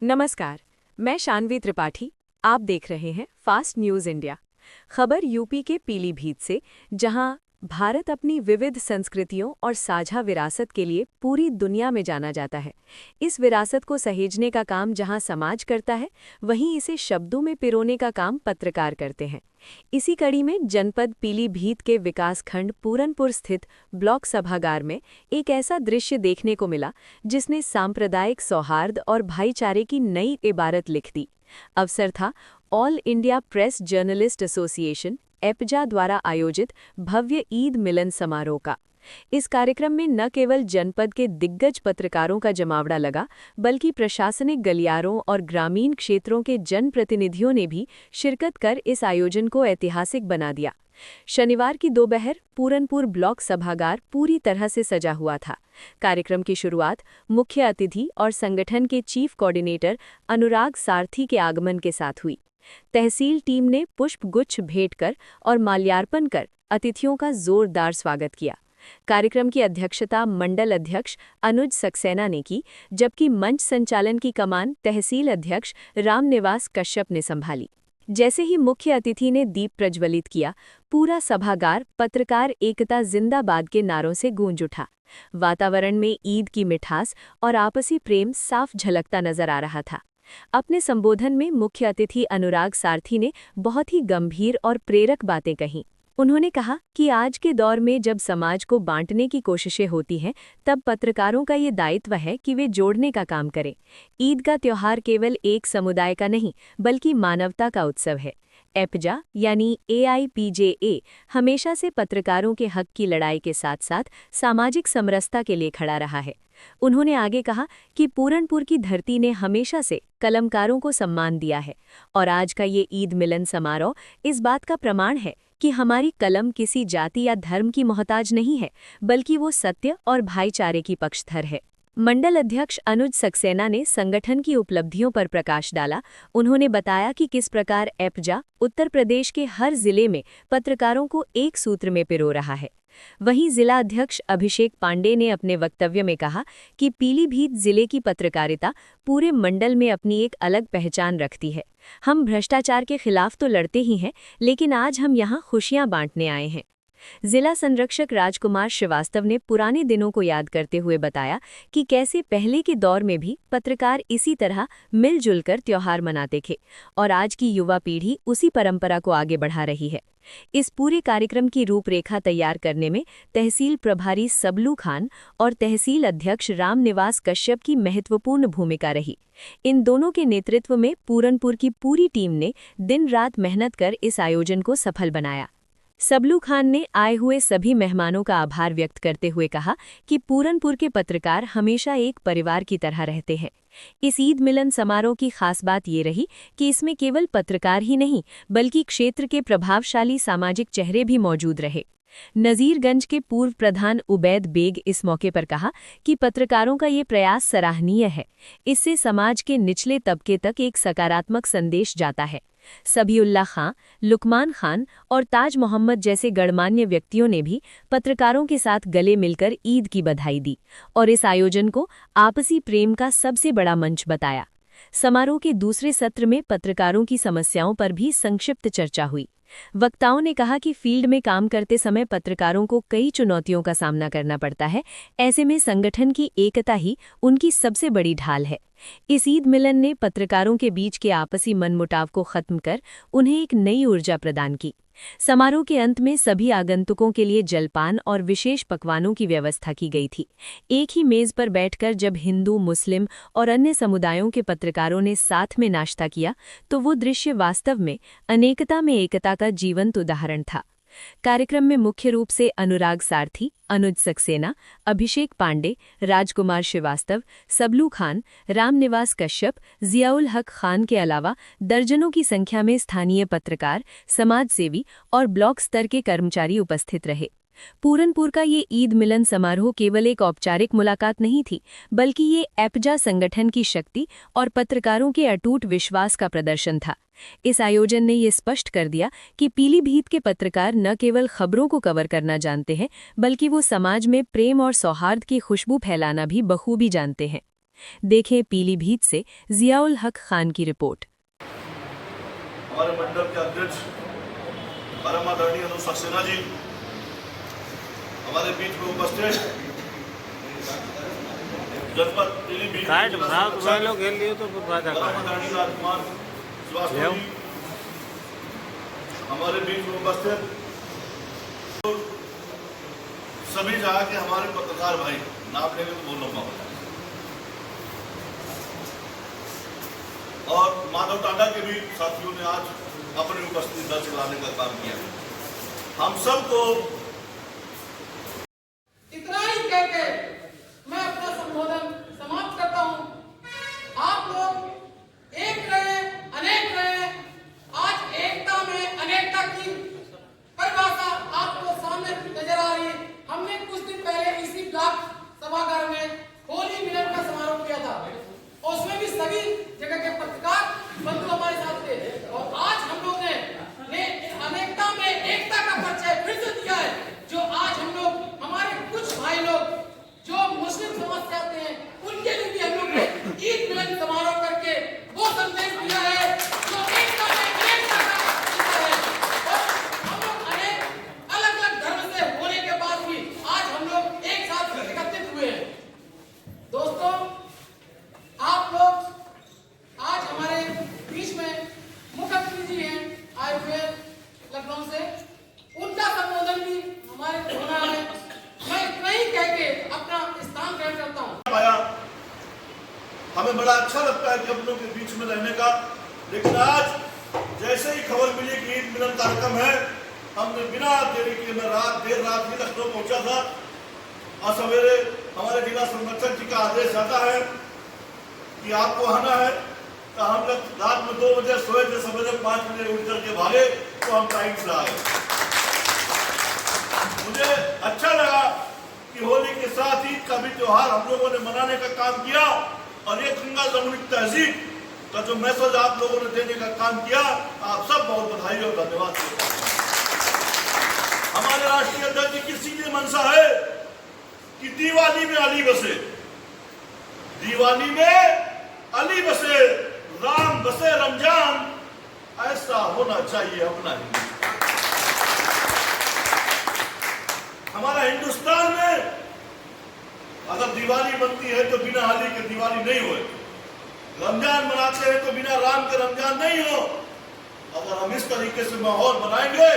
नमस्कार। मैं शानवी त्रिपाठी। आप देख रहे हैं फास्ट न्यूज़ इंडिया। खबर यूपी के पीलीभीत से, जहां भारत अपनी विविध संस्कृतियों और साझा विरासत के लिए पूरी दुनिया में जाना जाता है। इस विरासत को सहेजने का काम जहां समाज करता है, वहीं इसे शब्दों में पिरोने का काम पत्रकार करते हैं। इसी कड़ी में जनपद पीलीभीत के विकासखंड पूरनपुर स्थित ब्लॉक सभागार में एक ऐसा दृश्य देखने को मिला जिसने सांप्रदायिक सौहार्द और भाईचारे की नई इबारत लिख दी। अवसर था All India press journalist association एपजा द्वारा आयोजित भव्य ईद मिलन समारोह का। इस कार्यक्रम में न केवल जनपद के दिग्गज पत्रकारों का जमावड़ा लगा, बल्कि प्रशासनिक गलियारों और ग्रामीण क्षेत्रों के जनप्रतिनिधियों ने भी शिरकत कर इस आयोजन को ऐतिहासिक बना दिया। शनिवार की दोपहर पूरनपुर ब्लॉक सभागार पूरी तरह से सजा हुआ था। कार्यक्रम की शुरुआत मुख्य अतिथि और संगठन के चीफ कोऑर्डिनेटर अनुराग सारथी के आगमन के साथ हुई। तहसील टीम ने पुष्प गुच्छ भेंट कर और माल्यार्पण कर अतिथियों का जोरदार स्वागत किया। कार्यक्रम की अध्यक्षता मंडल अध्यक्ष अनुज सक्सेना ने की, जबकि मंच संचालन की कमान तहसील अध्यक्ष रामनिवास कश्यप ने संभाली। जैसे ही मुख्य अतिथि ने दीप प्रज्वलित किया, पूरा सभागार पत्रकार एकता जिंदाबाद के नारों से गूंज उठा। वातावरण में ईद की मिठास और आपसी प्रेम साफ झलकता नजर आ रहा था। अपने संबोधन में मुख्य अतिथि अनुराग सारथी ने बहुत ही गंभीर और प्रेरक बातें कहीं। उन्होंने कहा कि आज के दौर में जब समाज को बांटने की कोशिशें होती हैं, तब पत्रकारों का ये दायित्व है कि वे जोड़ने का काम करें। ईद का त्योहार केवल एक समुदाय का नहीं, बल्कि मानवता का उत्सव है। एपजा यानी AIPJA हमेशा से पत्रकारों के हक की लड़ाई के साथ साथ सामाजिक समरसता के लिए खड़ा रहा है। उन्होंने आगे कहा कि पूरनपुर की धरती ने हमेशा से कलमकारों को सम्मान दिया है और आज का ये ईद मिलन समारोह इस बात का प्रमाण है कि हमारी कलम किसी जाति या धर्म की मोहताज नहीं है, बल्कि वो सत्य और भाईचारे की पक्षधर है। मंडल अध्यक्ष अनुज सक्सेना ने संगठन की उपलब्धियों पर प्रकाश डाला। उन्होंने बताया कि किस प्रकार एपजा उत्तर प्रदेश के हर जिले में पत्रकारों को एक सूत्र में पिरो रहा है। वहीं जिला अध्यक्ष अभिषेक पांडे ने अपने वक्तव्य में कहा कि पीलीभीत जिले की पत्रकारिता पूरे मंडल में अपनी एक अलग पहचान रखती है। हम भ्रष्टाचार के खिलाफ तो लड़ते ही हैं, लेकिन आज हम यहाँ खुशियाँ बांटने आए हैं। जिला संरक्षक राजकुमार श्रीवास्तव ने पुराने दिनों को याद करते हुए बताया कि कैसे पहले के दौर में भी पत्रकार इसी तरह मिलजुल कर त्योहार मनाते थे और आज की युवा पीढ़ी उसी परंपरा को आगे बढ़ा रही है। इस पूरे कार्यक्रम की रूपरेखा तैयार करने में तहसील प्रभारी सबलू खान और तहसील अध्यक्ष रामनिवास कश्यप की महत्वपूर्ण भूमिका रही। इन दोनों के नेतृत्व में पूरनपुर की पूरी टीम ने दिन रात मेहनत कर इस आयोजन को सफल बनाया। सबलू खान ने आए हुए सभी मेहमानों का आभार व्यक्त करते हुए कहा कि पूरनपुर के पत्रकार हमेशा एक परिवार की तरह रहते हैं। इस ईद मिलन समारोह की खास बात ये रही कि इसमें केवल पत्रकार ही नहीं, बल्कि क्षेत्र के प्रभावशाली सामाजिक चेहरे भी मौजूद रहे। नजीरगंज के पूर्व प्रधान उबैद बेग इस मौके पर कहा कि पत्रकारों का ये प्रयास सराहनीय है। इससे समाज के निचले तबके तक एक सकारात्मक संदेश जाता है। सबीउल्लाह खां, लुकमान खान और ताज मोहम्मद जैसे गणमान्य व्यक्तियों ने भी पत्रकारों के साथ गले मिलकर ईद की बधाई दी और इस आयोजन को आपसी प्रेम का सबसे बड़ा मंच बताया। समारोह के दूसरे सत्र में पत्रकारों की समस्याओं पर भी संक्षिप्त चर्चा हुई। वक्ताओं ने कहा कि फील्ड में काम करते समय पत्रकारों को कई चुनौतियों का सामना करना पड़ता है। ऐसे में संगठन की एकता ही उनकी सबसे बड़ी ढाल है। इस ईद मिलन ने पत्रकारों के बीच के आपसी मनमुटाव को खत्म कर उन्हें एक नई ऊर्जा प्रदान की। समारोह के अंत में सभी आगंतुकों के लिए जलपान और विशेष पकवानों की व्यवस्था की गई थी। एक ही मेज पर बैठकर जब हिंदू, मुस्लिम और अन्य समुदायों के पत्रकारों ने साथ में नाश्ता किया, तो वो दृश्य वास्तव में अनेकता में एकता का जीवंत उदाहरण था। कार्यक्रम में मुख्य रूप से अनुराग सारथी, अनुज सक्सेना, अभिषेक पांडे, राजकुमार श्रीवास्तव, सबलू खान, रामनिवास कश्यप, जियाउल हक खान के अलावा दर्जनों की संख्या में स्थानीय पत्रकार, समाजसेवी और ब्लॉक स्तर के कर्मचारी उपस्थित रहे। पूरनपुर का ये ईद मिलन समारोह केवल एक औपचारिक मुलाकात नहीं थी, बल्कि ये एपजा संगठन की शक्ति और पत्रकारों के अटूट विश्वास का प्रदर्शन था। इस आयोजन ने ये स्पष्ट कर दिया कि पीलीभीत के पत्रकार न केवल खबरों को कवर करना जानते हैं, बल्कि वो समाज में प्रेम और सौहार्द की खुशबू फैलाना भी बखूबी जानते हैं। देखें पीलीभीत से जियाउल हक खान की रिपोर्ट। हमारे मंडल के अध्यक्ष परम आदरणीय अनुज सक्सेना जी हमारे बीच में उपस्थित, जनपद पीलीभीत परम आदरणीय राजकुमार श्रीवास्तव जी हमारे बीच में उपस्थित, सभी जगह के हमारे पत्रकार भाई, नाम लेंगे तो बहुत लंबा हो जाएगा, और माधव टांडा के भी साथियों ने आज अपनी उपस्थिति दर्ज कराने का काम किया। हम सबको इतना ही कहकर मैं अपना संबोधन समाप्त करता हूं। आप लोग एक रहे अनेक रहे। आज एकता में अनेकता की परिभाषा आपको सामने नजर आ रही है। हमने कुछ दिन पहले इसी ब्लॉक सभागार में होली मिलन का समारोह किया था और उसमें भी सभी जगह के पत्रकार बंधु हमारे साथ थे। और आज हम लोग ने अनेकता में एकता का परिचय फिर से दिया है। जो आज हम लोग, हमारे कुछ भाई लोग जो मुस्लिम समाज से आते हैं, उनके लिए भी हम लोग ने ईद मिलन समारोह करके वो संदेश दिया है जो एकता में अनेकता का दिया है। और हम लोग अनेक अलग अलग धर्म से होने के बाद भी आज हम लोग एक साथ एकत्रित हुए हैं। दोस्तों, आप लोग आज हमारे बीच में मुख्यमंत्री जी हैं आए हुए लखनऊ से, उनका संबोधन भी हमारे होना है। मैं इतना ही कह के अपना स्थान ग्रहण करता हूँ। हमें बड़ा अच्छा लगता है कि हम लोग के बीच में रहने का, लेकिन आज जैसे ही खबर मिली कि ईद मिलन कार्यक्रम है, हमने बिना देरी के, मैं देर रात ही लखनऊ पहुंचा था और सवेरे हमारे जिला संरक्षक जी का आदेश आता है कि आपको आना है, तो हम लोग रात में 2 बजे सोए थे, सवेरे 5 बजे उठ करके भागे, तो हम टाइम से आए। मुझे अच्छा लगा कि होली के साथ ईद का भी त्योहार हम लोगों ने मनाने का काम किया और ये गंगा जमुनी तहजीब का जो मैसेज आप लोगों ने देने का काम किया, आप सब बहुत बधाई और धन्यवाद। हमारे राष्ट्रीय अध्यक्ष की सीधी मंशा है कि दिवाली में अली बसे, दिवाली में अली बसे, राम बसे रमजान, ऐसा होना चाहिए अपना हिंदुस्तान। हमारा हिंदुस्तान में अगर दिवाली बनती है तो बिना अली के दिवाली नहीं हो, रमजान मनाते हैं तो बिना राम के रमजान नहीं हो। अगर हम इस तरीके से माहौल बनाएंगे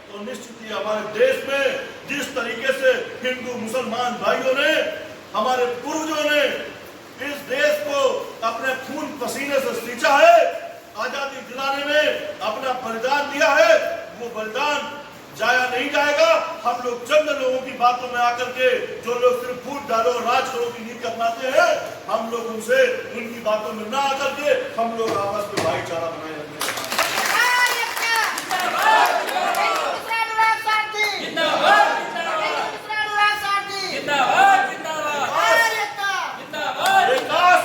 तो निश्चित ही हमारे देश में जिस तरीके से हिंदू मुसलमान भाइयों ने, हमारे पूर्वजों ने इस देश को अपने खून पसीने से सींचा है, आजादी दिलाने में अपना बलिदान दिया है, वो बलिदान जाया नहीं जाएगा। हम लोग चंद लोगों की बातों में आकर के, जो लोग सिर्फ फूट डालो राज करो की नीति अपनाते हैं, हम लोग उनसे, उनकी बातों में ना आकर के हम लोग आपस में भाईचारा बनाए रखने।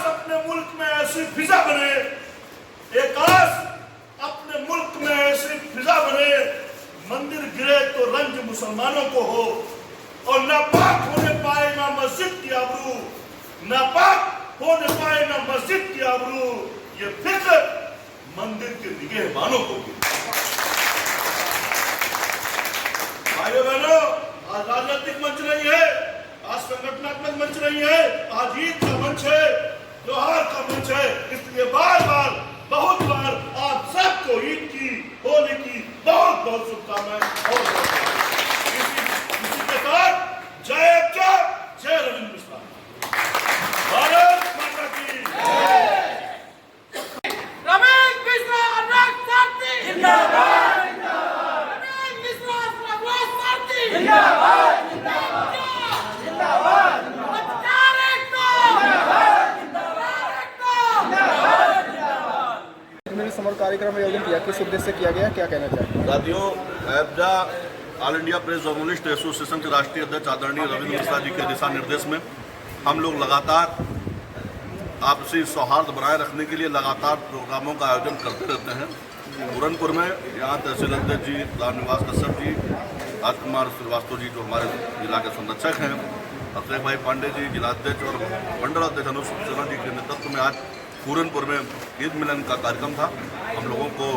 अपने मुल्क में ऐसी फिजा बने, एकाश अपने मुल्क में ऐसी फिजा बने, मंदिर गिरे तो रंज मुसलमानों को हो और नापाक होने पाए ना मस्जिद की आबरू, नापाक होने पाए ना मस्जिद की आबरू, ये फिक्र मंदिर के निगहबानों को भी। भाइयों बहनों, आज राजनीतिक मंच नहीं है, आज संगठनात्मक मंच नहीं है, आज ईद का मंच है, त्योहार का मंच है। इसलिए बार बार, बहुत बार आप सबको ईद की, होली की बहुत बहुत शुभकामनाएं। और इसी के साथ जय अच्छा, जय रविंद्र मिश्रा, भारत माता की रमेश मिश्रा अनुराग सारथी जिंदाबाद, रमेश मिश्रा अनुराग सारथी जिंदाबाद, जिंदाबाद, पत्रकार एकता जिन्होंने समर कार्यक्रम में आयोजन किया, किस उद्देश्य से किया गया, क्या कहना चाहेंगे? साथियों, एब्जा All India press journalist association के राष्ट्रीय अध्यक्ष आदरणीय रविंद्र मिश्रा जी के दिशा निर्देश में हम लोग लगातार आपसी सौहार्द बनाए रखने के लिए लगातार प्रोग्रामों का आयोजन करते रहते हैं। पूरनपुर में यहाँ तहसील अध्यक्ष जी रामनिवास कश्यप जी, राजकुमार श्रीवास्तव जी जो हमारे जिला के संरक्षक हैं, अक्षय भाई पांडे जी, जिलाध्यक्ष और मंडलाध्यक्ष अनुप सक्सेना जी के नेतृत्व में आज पूरनपुर में ईद मिलन का कार्यक्रम था। हम लोगों को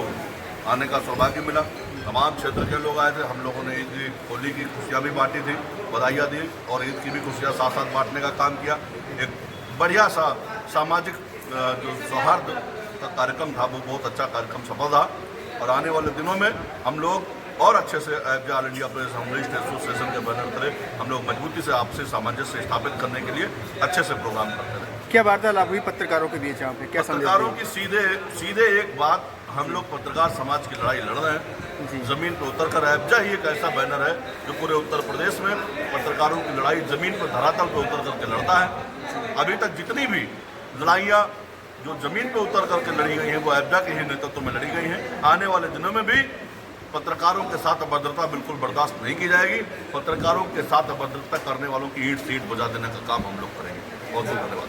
आने का सौभाग्य मिला। तमाम क्षेत्र के लोग आए थे। हम लोगों ने ईद की होली की खुशियाँ भी बांटी थी, बधाइयाँ दी और ईद की भी खुशियाँ साथ साथ बांटने का काम किया। एक बढ़िया सा सामाजिक जो सौहार्द का कार्यक्रम था वो बहुत अच्छा कार्यक्रम सफल रहा और आने वाले दिनों में हम लोग और अच्छे से all India press journalist association के बैनर तले हम लोग मजबूती से आपसी सामंजस्य स्थापित करने के लिए अच्छे से प्रोग्राम करते रहे। क्या वार्तालाप हुई पत्रकारों के बीच यहाँ पे? क्या पत्रकारों की सीधे एक बात, हम लोग पत्रकार समाज की लड़ाई लड़ रहे हैं। जमीन पर उतर कर एब्जा ही एक ऐसा बैनर है जो पूरे उत्तर प्रदेश में पत्रकारों की लड़ाई जमीन पर धरातल पर उतर करके लड़ता है। अभी तक जितनी भी लड़ाइयाँ जो जमीन पर उतर करके लड़ी गई हैं वो एब्जा के ही नेतृत्व में लड़ी गई हैं। आने वाले दिनों में भी पत्रकारों के साथ अभद्रता बिल्कुल बर्दाश्त नहीं की जाएगी। पत्रकारों के साथ अभद्रता करने वालों की ईंट सीट बजा देने का काम हम लोग करेंगे। बहुत बहुत धन्यवाद।